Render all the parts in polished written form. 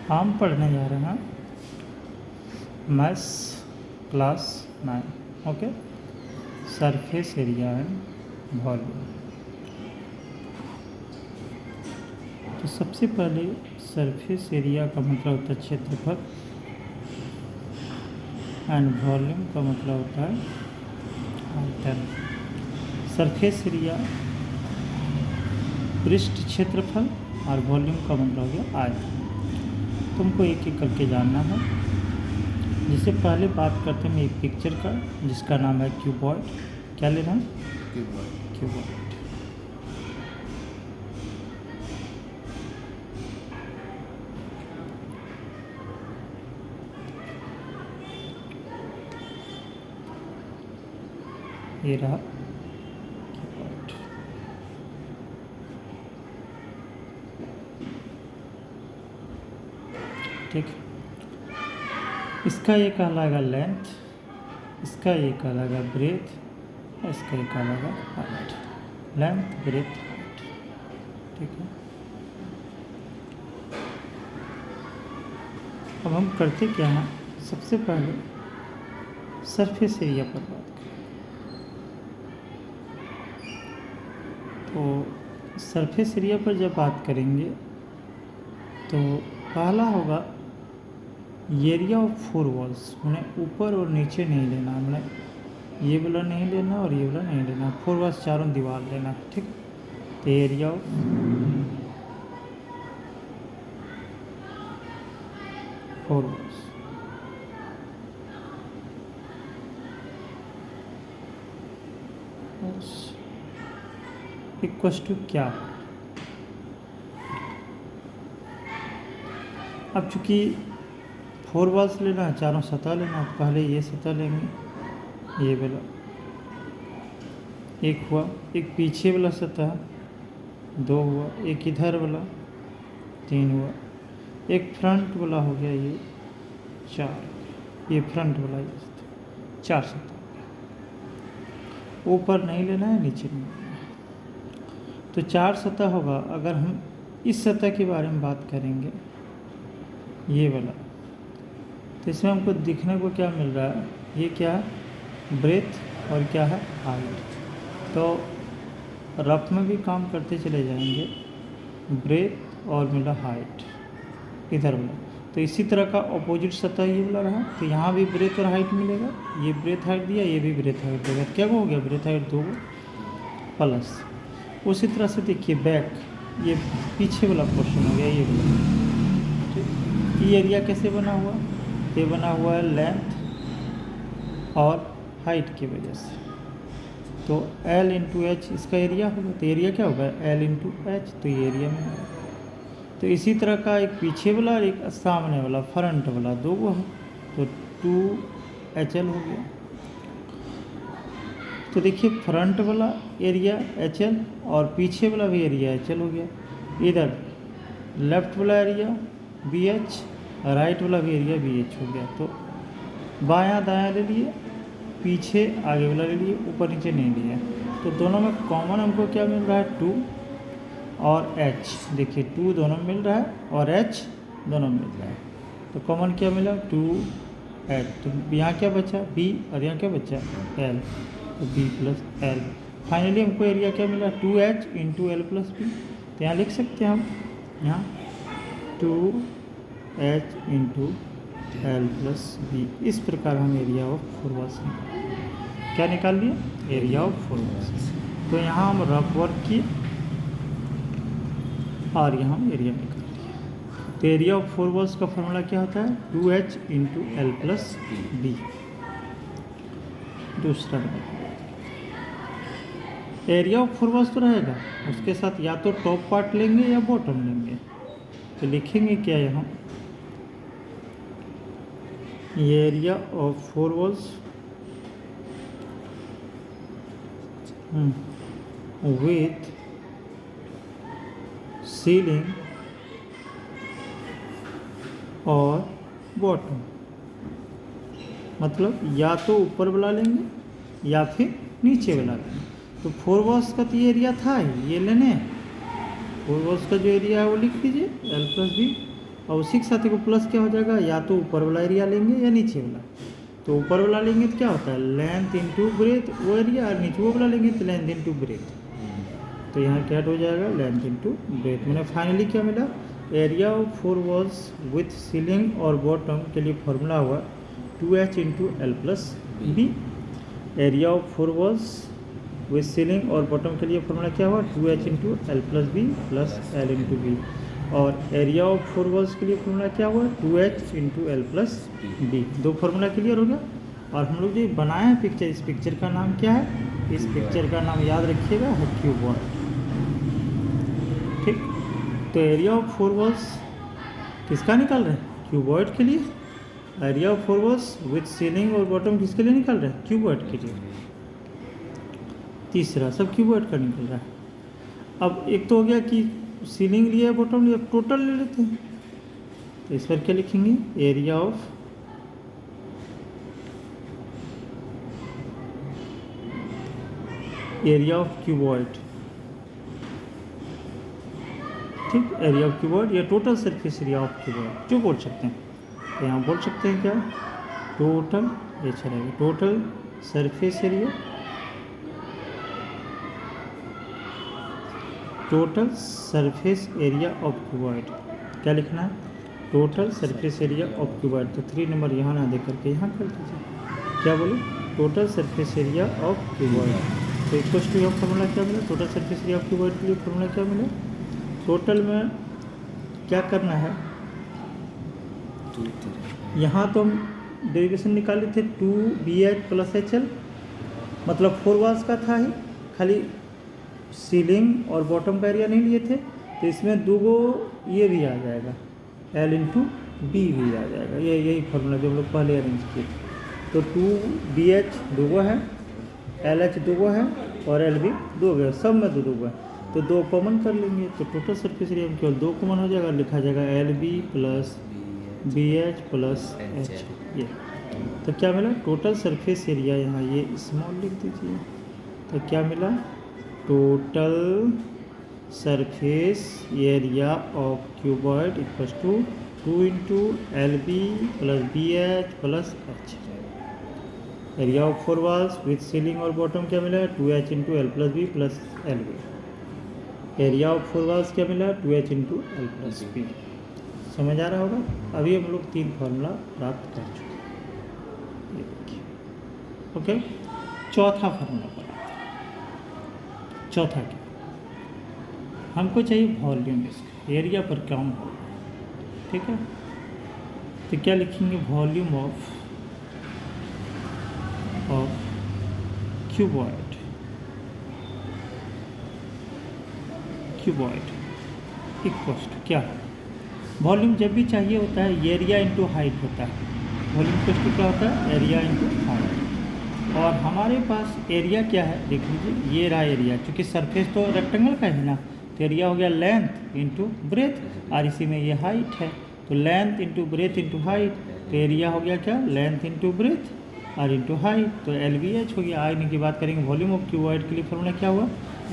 हम पढ़ने जा रहे हैं maths class 9। Okay, surface area and volume. तो सबसे पहले सरफेस एरिया का मतलब होता है क्षेत्रफल एंड वॉल्यूम का मतलब होता है आयतन। सरफेस एरिया पृष्ठ क्षेत्रफल और वॉल्यूम का मतलब हो गया आयतन। तुमको एक एक करके जानना है। जिससे पहले बात करते हैं एक पिक्चर का जिसका नाम है क्यूबॉइड। क्या लेना है? क्यूबॉइड। ये रहा क्यूबॉइड। ठीक, इसका ये कहलाएगा लेंथ, इसका ये कहलाएगा ब्रेथ, इसका ये कहलाएगा हाइट। Length, breath, height. ठीक है, अब हम करते क्या हैं, सबसे पहले सरफेस एरिया पर बात करें। तो सरफेस एरिया पर जब बात करेंगे तो पहला होगा एरिया ऑफ फोर वॉल्स। उन्हें ऊपर और नीचे नहीं लेना, हमने ये वाला नहीं लेना और ये वाला नहीं लेना, फोर वॉल्स चारों दीवार लेना है। ठीक, तो area of four walls equals to क्या? अब चूँकि फोर वॉल्स लेना है, चारों सतह लेना है, पहले ये सतह लेंगे, ये वाला एक हुआ, एक पीछे वाला सतह दो हुआ, एक इधर वाला तीन हुआ, एक फ्रंट वाला हो गया ये चार, ये फ्रंट वाला ये चार सतह। ऊपर नहीं लेना है, नीचे नहीं लेना है, तो चार सतह होगा। अगर हम इस सतह के बारे में बात करेंगे, ये वाला, तो इसमें हमको दिखने को क्या मिल रहा है, ये क्या है, ब्रेथ और क्या है, हाइट। तो रफ में भी काम करते चले जाएंगे, ब्रेथ और मिला हाइट इधर वाला। तो इसी तरह का अपोजिट सतह ये वाला रहा, तो यहाँ भी ब्रेथ और हाइट मिलेगा। ये ब्रेथ हाइट दिया, ये भी ब्रेथ हाइट देगा, क्या हो गया, ब्रेथ हाइट दो प्लस। उसी तरह से देखिए बैक, ये पीछे वाला पोर्शन हो गया, ये वाला। ये एरिया कैसे बना हुआ, ये बना हुआ है लेंथ और हाइट की वजह से। तो L इंटू एच इसका एरिया होगा, तो एरिया क्या होगा, L इंटू एच, तो ये एरिया में होगा। तो इसी तरह का एक पीछे वाला और एक सामने वाला फ्रंट वाला दो वो है, तो 2HL हो गया। तो देखिए फ्रंट वाला एरिया HL और पीछे वाला भी एरिया HL हो गया। इधर लेफ्ट वाला एरिया BH, राइट वाला भी एरिया BH हो गया। तो बायां दायां ले लिए, पीछे आगे वाला ले लिए, ऊपर नीचे नहीं लिया। तो दोनों में कॉमन हमको क्या मिल रहा है, 2 और H। देखिए 2 दोनों में मिल रहा है और H दोनों में मिल रहा है। तो कॉमन क्या मिला, 2H। तो यहाँ क्या बचा, B, और यहाँ क्या बचा, L, तो B प्लस L। फाइनली हमको एरिया क्या मिला, 2H into L plus B। तो यहाँ लिख सकते हैं हम, यहाँ 2H into L plus B। इस प्रकार हम एरिया ऑफ फोर वॉल्स क्या निकाल लिए, एरिया ऑफ फोर वॉल्स। तो यहाँ हम रफ वर्क किए और यहाँ एरिया निकाल लिया। तो एरिया ऑफ फोर वॉल्स का फॉर्मूला क्या होता है, 2H into L plus B। दूसरा एरिया ऑफ फोर वॉल्स तो रहेगा, उसके साथ या तो टॉप पार्ट लेंगे या बॉटम लेंगे। तो लिखेंगे क्या यहाँ, ये area of four walls with ceiling और बॉटम। मतलब या तो ऊपर वाला लेंगे या फिर नीचे वाला लेंगे। तो फोर वॉल्स का तो ये एरिया था ही, ये लेने फोर वॉल्स का जो एरिया है वो लिख दीजिए, L प्लस B। और उसी के साथ को प्लस क्या हो जाएगा, या तो ऊपर वाला एरिया लेंगे या नीचे वाला। तो ऊपर वाला लेंगे तो क्या होता है लेंथ इंटू ब्रेथ वो एरिया, और नीचे वाला लेंगे तो लेंथ इंटू ब्रेथ। तो यहाँ क्या हो जाएगा लेंथ इंटू ब्रेथ। मैंने फाइनली क्या मिला, area of 4 walls with ceiling और बॉटम के लिए फॉर्मूला हुआ 2h into L plus B. Area of 4 walls with ceiling और बॉटम के लिए फॉर्मूला क्या हुआ 2h into L plus B plus L into B. और एरिया ऑफ 4 वॉल्स के लिए फॉर्मूला क्या हुआ 2h into L plus B. दो फार्मूला क्लियर हो गया। और हम लोग जो बनाए हैं पिक्चर, इस पिक्चर का नाम क्या है, इस पिक्चर का नाम याद रखिएगा है क्यूबॉइड। ठीक, तो एरिया ऑफ 4 वॉल्स किसका निकाल रहे हैं, क्यूबॉइड के लिए। Area of 4 walls with ceiling और बॉटम किसके लिए निकाल रहे हैं, क्यूबॉइड के लिए। तीसरा सब क्यूबॉइड का निकल रहा है। अब एक तो हो गया कि सीलिंग लिया बॉटम लिया, टोटल ले लेते हैं। तो इस पर क्या लिखेंगे, एरिया ऑफ क्यूबॉइड। ठीक, एरिया ऑफ क्यूबॉइड या total surface area of cuboid जो बोल सकते हैं। तो यहाँ बोल सकते हैं क्या, टोटल, ये चलेगा total surface area, total surface area of cuboid. क्या लिखना है, total surface area of cuboid. तो 3 नंबर यहाँ ना दे करके यहाँ कर दीजिए। क्या बोले, total surface area of cuboid. तो इक्वल टू यहाँ फॉर्मूला क्या मिला, total surface area of cuboid के लिए फॉर्मूला क्या मिला, टोटल में क्या करना है, यहाँ तो हम डेरिवेशन निकाले थे 2BH प्लस HL, मतलब 4 वॉल्स का था ही, खाली सीलिंग और बॉटम का एरिया नहीं लिए थे। तो इसमें 2 गो ये भी आ जाएगा, L इंटू बी भी आ जाएगा। ये यही फॉर्मूला जो हम लोग पहले अरेंज किए। तो 2BH 2 गो है, LH 2 गो है और LB 2 गो, सब में 2 गो है। तो 2 कॉमन कर लेंगे तो टोटल सरफेस एरिया में केवल 2 कॉमन हो जाएगा, लिखा जाएगा LB plus BH plus H। ये तो क्या मिला, टोटल सरफेस एरिया, यहाँ ये स्मॉल लिख दीजिए। तो क्या मिला, total surface area of cuboid equal to 2 into LB plus BH plus H। Area of 4 walls with ceiling और बॉटम क्या मिला, 2H into L plus B plus LB। Area of 4 walls क्या मिला, 2H into L plus B. समझ आ रहा होगा। अभी हम लोग 3 फार्मूला प्राप्त कर चुके हैं, ये देखिए। ओके, चौथा फार्मूला पर, चौथा क्या, हमको चाहिए वॉल्यूम, इसका एरिया पर कम हो। ठीक है, तो क्या लिखेंगे, volume of cuboid, equal to क्या, वॉल्यूम जब भी चाहिए होता है एरिया इंटू हाइट होता है। वॉल्यूम इक्वल टू क्या होता है, एरिया इंटू हाइट। और हमारे पास एरिया क्या है, देख लीजिए ये रहा एरिया, क्योंकि सरफेस तो रेक्टेंगल का है ना, तो एरिया हो गया लेंथ इंटू ब्रेथ, और इसी में ये हाइट है। तो length into breath into height, तो एरिया हो गया क्या, लेंथ इंटू ब्रेथ और इंटू हाइट, तो LBH हो गया। आगे की बात करेंगे, वॉल्यूम ऑफ क्यूबॉइड के लिए फॉर्मूला क्या हुआ,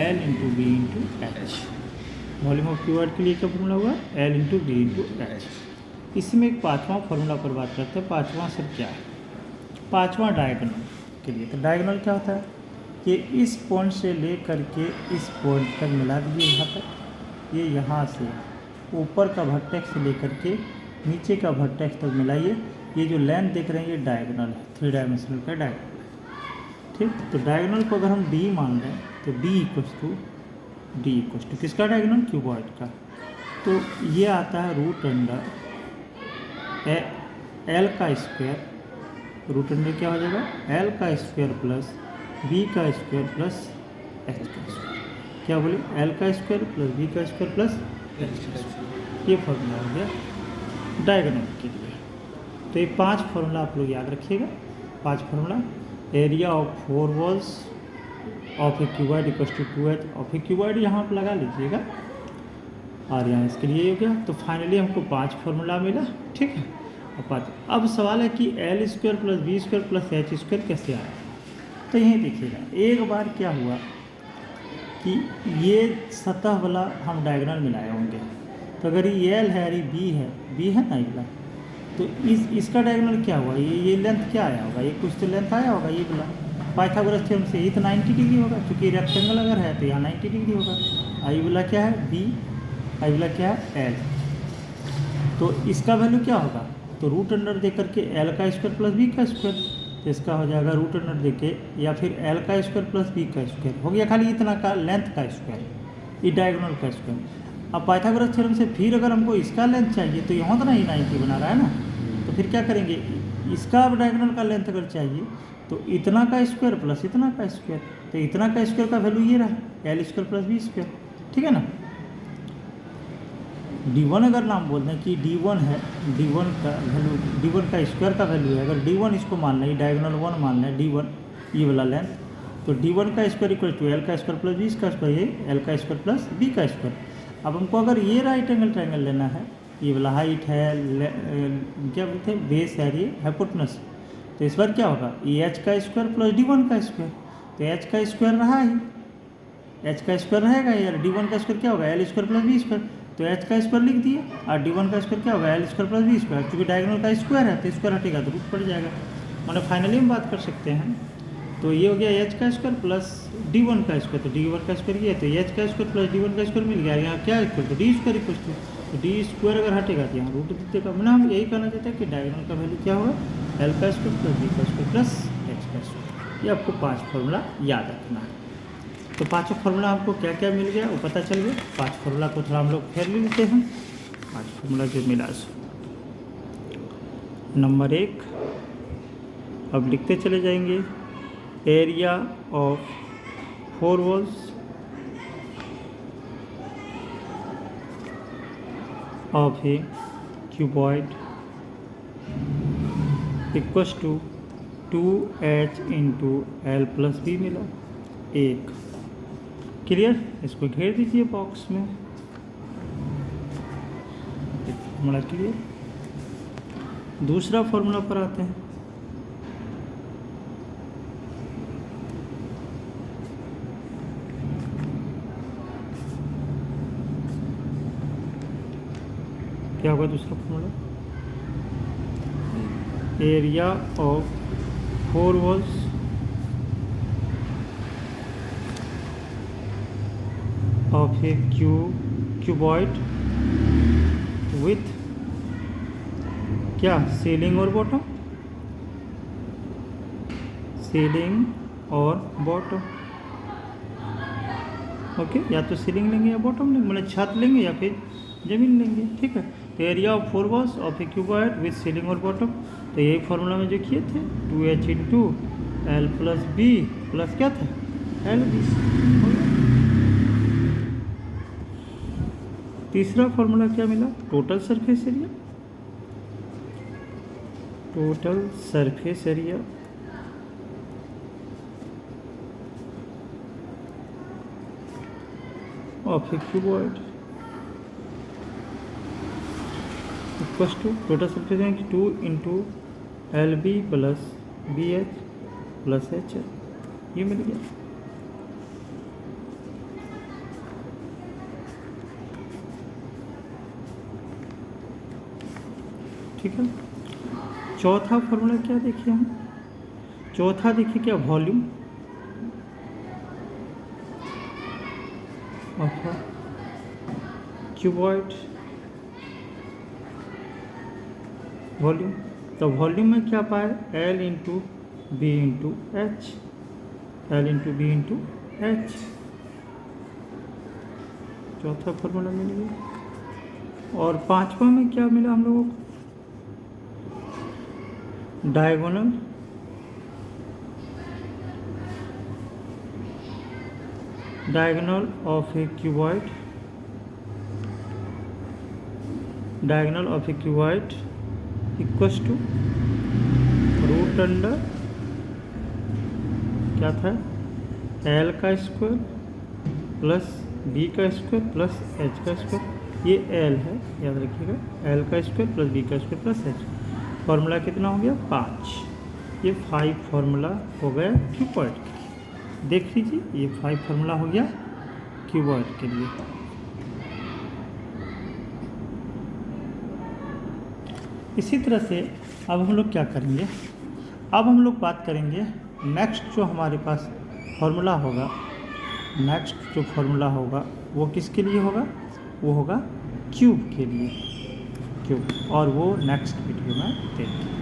L into B into H. Volume of cuboid के लिए क्या फॉर्मूला हुआ, L into B into H. इसी में एक 5वां फॉर्मूला पर बात करते हैं। 5वां सर क्या है, 5वां डायगोनल के लिए। तो डायगोनल क्या होता है कि इस पॉइंट से ले करके इस पॉइंट तक मिला दीजिए, यहाँ तक, ये यहाँ से ऊपर का वर्टेक्स से लेकर के नीचे का वर्टेक्स तक मिलाइए। ये जो लेंथ देख रहे हैं ये डायगोनल है, 3 डायमेंशनल का डायगोनल है। ठीक, तो डायगोनल को अगर हम D मान लें तो D इक्वल टू किसका डायगोनल, क्यूबॉइड का। तो ये आता है रूट अंडर L का स्क्वायर, रूट अंडर क्या हो जाएगा, L का स्क्वायर प्लस B का स्क्वायर प्लस H का स्क्वायर। क्या बोले, L का स्क्वायर प्लस B का स्क्वायर प्लस H का स्क्वायर। ये फॉर्मूला हो गया डायगोनल के लिए। तो ये 5 फार्मूला आप लोग याद रखिएगा। 5 formula, area of 4 walls of a cuboid equal to 2H of a cuboid, यहाँ आप लगा लीजिएगा, और यहाँ इसके लिए हो गया। तो फाइनली हमको 5 फार्मूला मिला। ठीक है, अब सवाल है कि L square plus B square plus H square कैसे आया। तो यहीं देखिएगा, एक बार क्या हुआ कि ये सतह वाला हम डायगोनल मिलाए होंगे, तो अगर ये L है और ये B है, बी है ना ये वाला, तो इसका डायगोनल क्या हुआ, ये लेंथ क्या आया होगा, ये कुछ तो लेंथ आया होगा ये वाला। पाइथागोरस थ्योरम से ये तो 90 डिग्री होगा, क्योंकि रेक्टेंगल अगर है तो यहाँ 90 डिग्री होगा। आई वाला क्या है बी, आई वाला क्या है एल, तो इसका वैल्यू क्या होगा, तो रूट अंडर दे करके एल का स्क्वायर प्लस बी का स्क्वायर, तो इसका हो जाएगा रूट अंडर दे के या फिर एल का स्क्वायर प्लस बी का स्क्वायर, हो गया खाली इतना का लेंथ का स्क्वायर, ये डायगोनल का स्क्वायर। अब पाइथागोरस थ्योरम से फिर अगर हमको इसका लेंथ चाहिए तो यहाँ तो नहीं 90 बना रहा है ना, तो फिर क्या करेंगे, इसका अब डायगोनल का लेंथ अगर चाहिए तो इतना का स्क्वायर प्लस इतना का स्क्वायर, तो इतना का स्क्वायर का वैल्यू ये रहा L square plus B square, ठीक है ना। D1 अगर नाम बोल दें कि D1 है, D1 का वैल्यू, D1 का स्क्वायर का वैल्यू है, अगर D1 इसको मान लें, डायगोनल 1 मान लें D1 ये वाला लेंथ, तो D1 का स्क्वायर इक्वल टू एल का स्क्वायर प्लस बी का स्क्वायर, ये एल का स्क्वायर प्लस बी का स्क्वायर। अब हमको अगर ये राइट एंगल ट्रायंगल लेना है, ये वाला हाइट है क्या बोलते हैं बेस है, ये हाइपोटेनस, तो इस बार क्या होगा ये एच का स्क्वायर प्लस D1 का स्क्वायर, तो एच का स्क्वायर रहा ही, एच का स्क्वायर रहेगा यार, D1 का स्क्वायर क्या होगा L square plus B square, तो एच का स्क्वायर लिख दिए और D1 का स्क्वायर क्या होगा L square plus B square, क्योंकि डायगोनल का स्क्वायर है तो स्क्वायर हटेगा तो रूट पड़ जाएगा, मैंने फाइनली हम बात कर सकते हैं। तो ये हो गया एच का स्क्वायर प्लस D1 का स्क्वायर, तो D1 का स्क्वायर ये, तो एच का स्क्वायर प्लस D1 का स्क्वायर मिल गया, यहाँ क्या equal to D square equal to, तो डी स्क्वायर अगर हटेगा तो यहाँ रूट दे देगा, मैंने हम यही कहना चाहते हैं कि डायगोनल का वैल्यू क्या होगा एल का स्क्वायर प्लस बी का स्क्वायर प्लस एच का स्क्वायर। ये आपको 5 फॉर्मूला याद रखना है। तो पाँचों फार्मूला आपको क्या क्या मिल गया वो पता चल गया। 5 फार्मूला को थोड़ा हम लोग फेर ले लेते हैं। 5 फार्मूला जो मिला सो नंबर 1 अब लिखते चले जाएंगे, area of 4 walls of a cuboid equals to 2h into L plus B मिला 1। क्लियर, इसको घेर दीजिए बॉक्स में, फॉर्मूला क्लियर। दूसरा फॉर्मूला पर आते हैं। क्या होगा दूसरा formula, area of 4 walls of a cuboid with क्या सीलिंग और बॉटम, सीलिंग और बॉटम, ओके, या तो सीलिंग लेंगे या बॉटम लेंगे, मतलब छत लेंगे या फिर ज़मीन लेंगे, ठीक है। तो area of 4 walls of a cuboid with ceiling और बॉटम, तो यही फॉर्मूला में जो किए थे 2h into L plus B plus क्या था एल बी। तीसरा फॉर्मूला क्या मिला, total surface area, total surface area of a cuboid equals to total surface area 2 into L B plus B H plus H, ये मिल गया। ठीक है। चौथा फॉर्मूला क्या देखिए हम, चौथा देखिए क्या, वॉल्यूम ऑफ क्यूबॉइड, वॉल्यूम, तो वॉल्यूम में क्या पाए L into B into H, L into B into H, चौथा फॉर्मूला मिल गया। और पांचवा में क्या मिला हम लोगों को, diagonal of a cuboid, diagonal of a cuboid equals to root under क्या था एल का स्क्वायर प्लस बी का स्क्वायर प्लस एच का स्क्वायर, ये एल है याद रखिएगा, एल का स्क्वायर प्लस बी का स्क्वायर प्लस एच। फार्मूला कितना हो गया 5, ये 5 फार्मूला हो गया क्यूबॉइड के लिए। देख लीजिए ये 5 फार्मूला हो गया क्यूबॉइड के लिए। इसी तरह से अब हम लोग क्या करेंगे, अब हम लोग बात करेंगे नेक्स्ट जो हमारे पास फॉर्मूला होगा, नेक्स्ट जो फॉर्मूला होगा वो किसके लिए होगा, वो होगा क्यूब के लिए, क्यूब, और वो नेक्स्ट वीडियो में देखेंगे।